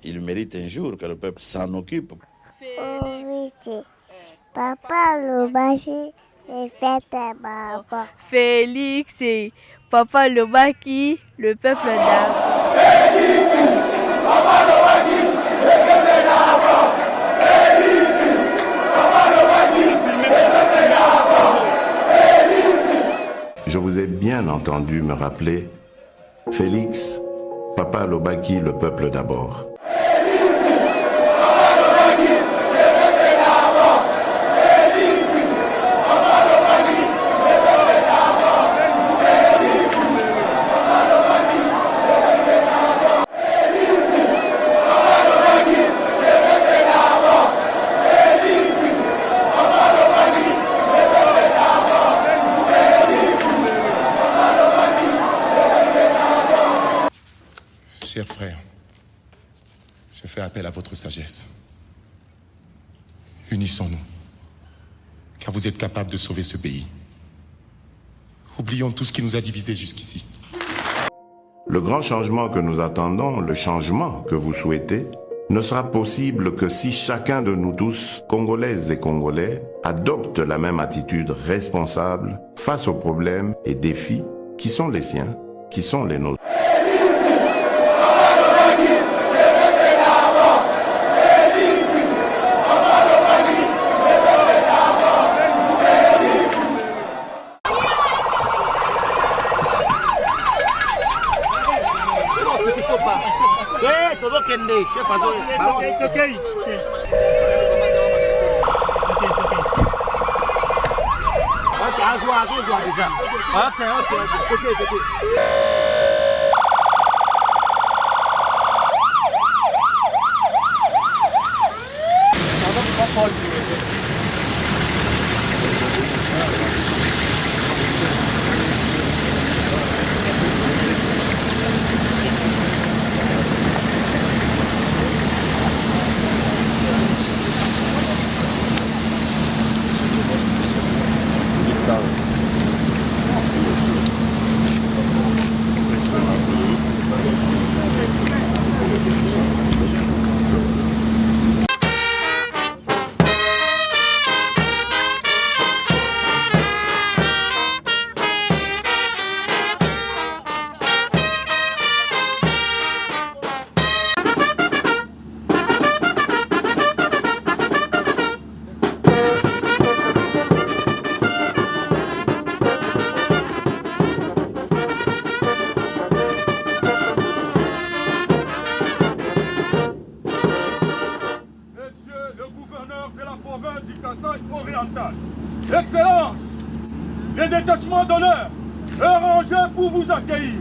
Il mérite un jour que le peuple s'en occupe. Félix, Papa Lobaki, les fêtes d'abord. Félix, Papa Lobaki, le peuple d'abord. Félix, Papa Lobaki, le peuple d'abord. Félix, Papa Lobaki, le peuple d'abord. Je vous ai bien entendu me rappeler Félix, Papa Lobaki, le peuple d'abord. Chers frères, je fais appel à votre sagesse. Unissons-nous, car vous êtes capables de sauver ce pays. Oublions tout ce qui nous a divisés jusqu'ici. Le grand changement que nous attendons, le changement que vous souhaitez, ne sera possible que si chacun de nous tous, Congolaises et Congolais, adopte la même attitude responsable face aux problèmes et défis qui sont les siens, qui sont les nôtres. Excellence, les détachements d'honneur est rangé pour vous accueillir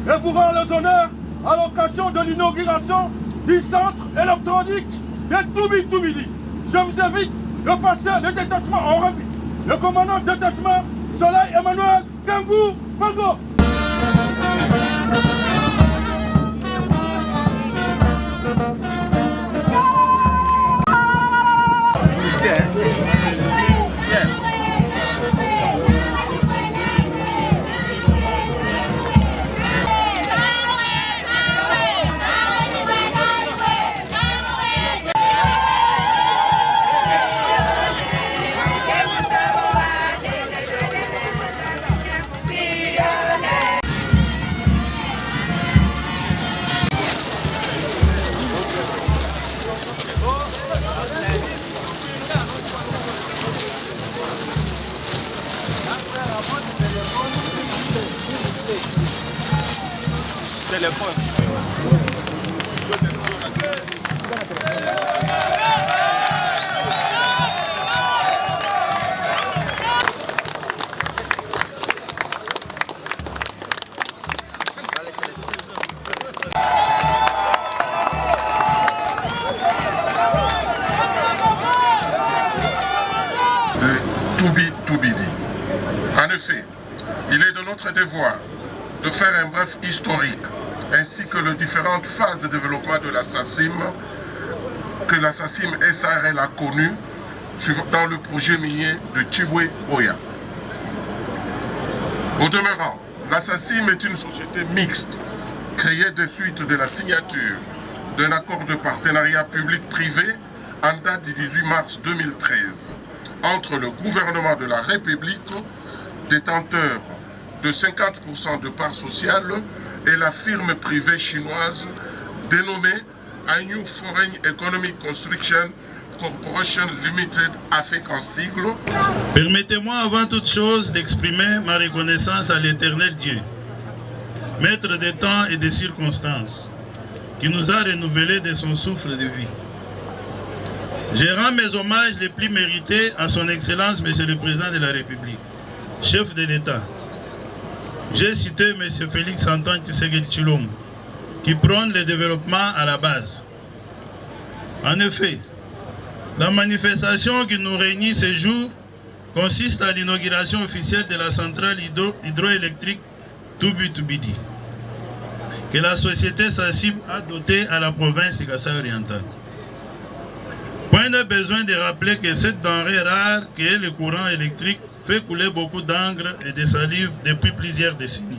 et vous rend les honneurs à l'occasion de l'inauguration du centre électronique de Toubidi. Je vous invite de passer le détachement en revue. Le commandant de détachement, Soleil Emmanuel Kangou Bago. Toubidi. En effet, il est de notre devoir de faire un bref historique ainsi que les différentes phases de développement de la SACIM que la SACIM SARL a connues dans le projet minier de Chibwe-Oya. Au demeurant, la SACIM est une société mixte créée de suite de la signature d'un accord de partenariat public-privé en date du 18 mars 2013 entre le gouvernement de la République, détenteur de 50% de parts sociales, et la firme privée chinoise dénommée Ainu Foreign Economic Construction Corporation Limited, AFEC en sigle. Permettez-moi avant toute chose d'exprimer ma reconnaissance à l'Éternel Dieu, maître des temps et des circonstances, qui nous a renouvelés de son souffle de vie. Je rends mes hommages les plus mérités à son Excellence, Monsieur le Président de la République, chef de l'État. J'ai cité Monsieur Félix Antoine Tshisekedi Tshilombo, qui prône le développement à la base. En effet, la manifestation qui nous réunit ce jour consiste à l'inauguration officielle de la centrale hydroélectrique Tubi-Tubidi, que la société SACIM a dotée à la province de Kasaï oriental. Point de besoin de rappeler que cette denrée rare qui est le courant électrique fait couler beaucoup d'encre et de salive depuis plusieurs décennies.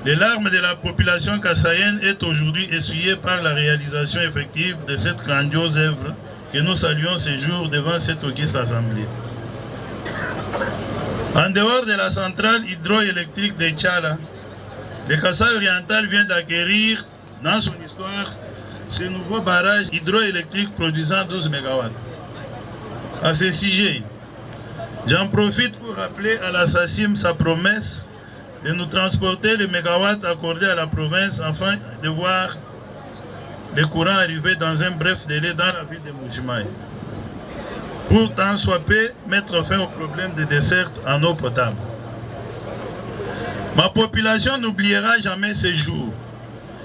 Les larmes de la population kassaïenne est aujourd'hui essuyée par la réalisation effective de cette grandiose œuvre que nous saluons ce jour devant cette auguste assemblée. En dehors de la centrale hydroélectrique de Tchala, le Kasaï oriental vient d'acquérir dans son histoire ce nouveau barrage hydroélectrique produisant 12 MW. À ce sujet, j'en profite pour rappeler à la SACIM sa promesse de nous transporter les mégawatts accordés à la province afin de voir les courants arriver dans un bref délai dans la ville de Mbuji-Mayi. Pour tant soit peu mettre fin au problème de desserte en eau potable. Ma population n'oubliera jamais ces jours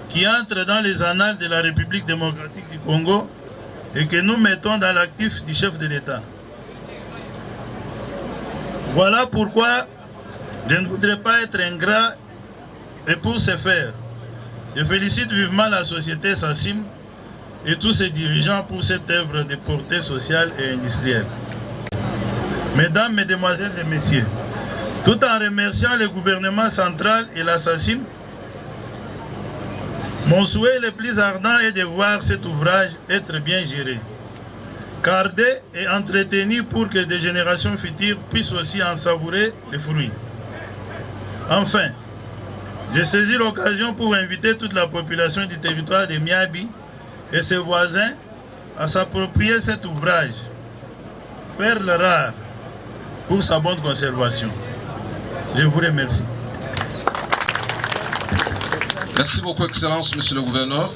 qui entrent dans les annales de la République démocratique du Congo et que nous mettons dans l'actif du chef de l'État. Voilà pourquoi je ne voudrais pas être ingrat, et pour ce faire, je félicite vivement la société SACIM et tous ses dirigeants pour cette œuvre de portée sociale et industrielle. Mesdames, Mesdemoiselles et Messieurs, tout en remerciant le gouvernement central et la SACIM, mon souhait le plus ardent est de voir cet ouvrage être bien géré, gardé et entretenu pour que des générations futures puissent aussi en savourer les fruits. Enfin, j'ai saisi l'occasion pour inviter toute la population du territoire de Miabi et ses voisins à s'approprier cet ouvrage, perle rare, pour sa bonne conservation. Je vous remercie. Merci beaucoup, Excellence, Monsieur le Gouverneur.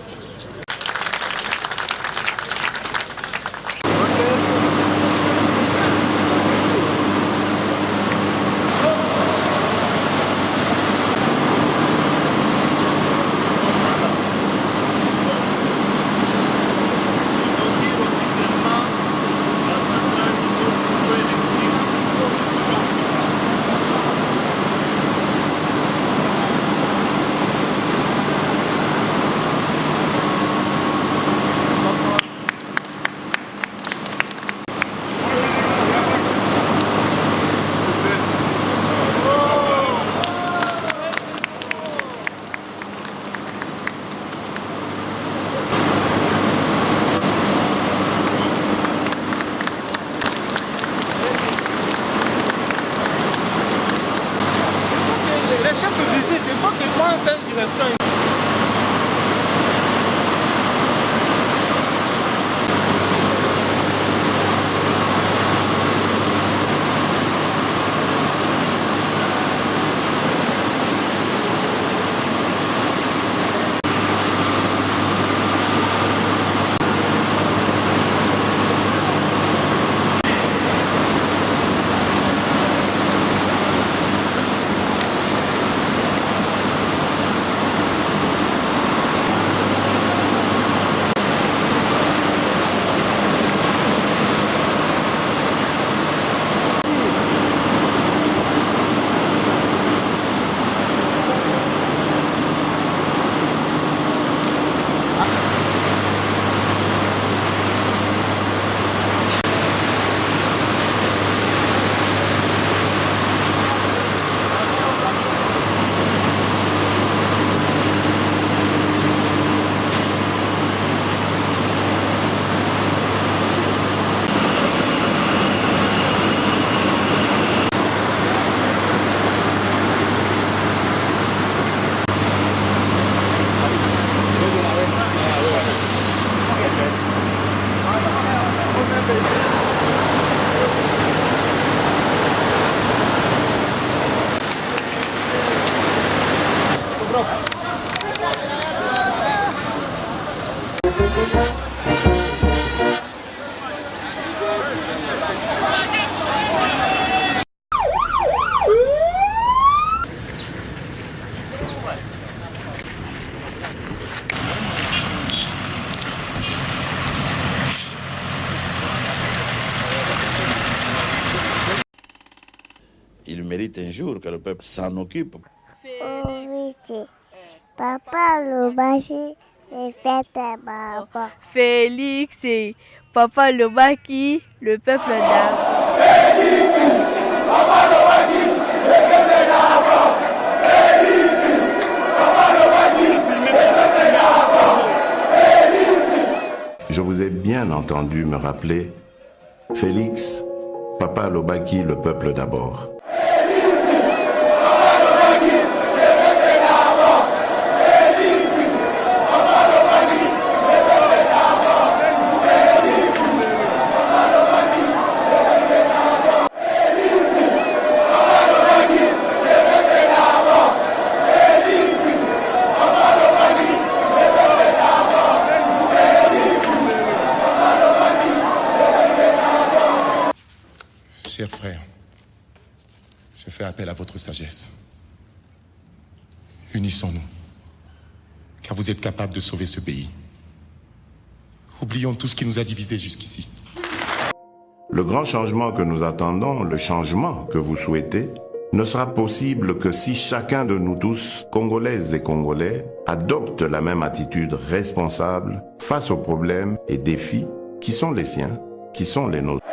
mérite un jour que le peuple s'en occupe. Félix, papa Lobaki, les fêtes papa. Félix, papa Lobaki, le peuple d'abord. Je vous ai bien entendu me rappeler Félix, papa Lobaki, le peuple d'abord. Chers frères, je fais appel à votre sagesse. Unissons-nous, car vous êtes capables de sauver ce pays. Oublions tout ce qui nous a divisés jusqu'ici. Le grand changement que nous attendons, le changement que vous souhaitez, ne sera possible que si chacun de nous tous, Congolaises et Congolais, adopte la même attitude responsable face aux problèmes et défis qui sont les siens, qui sont les nôtres.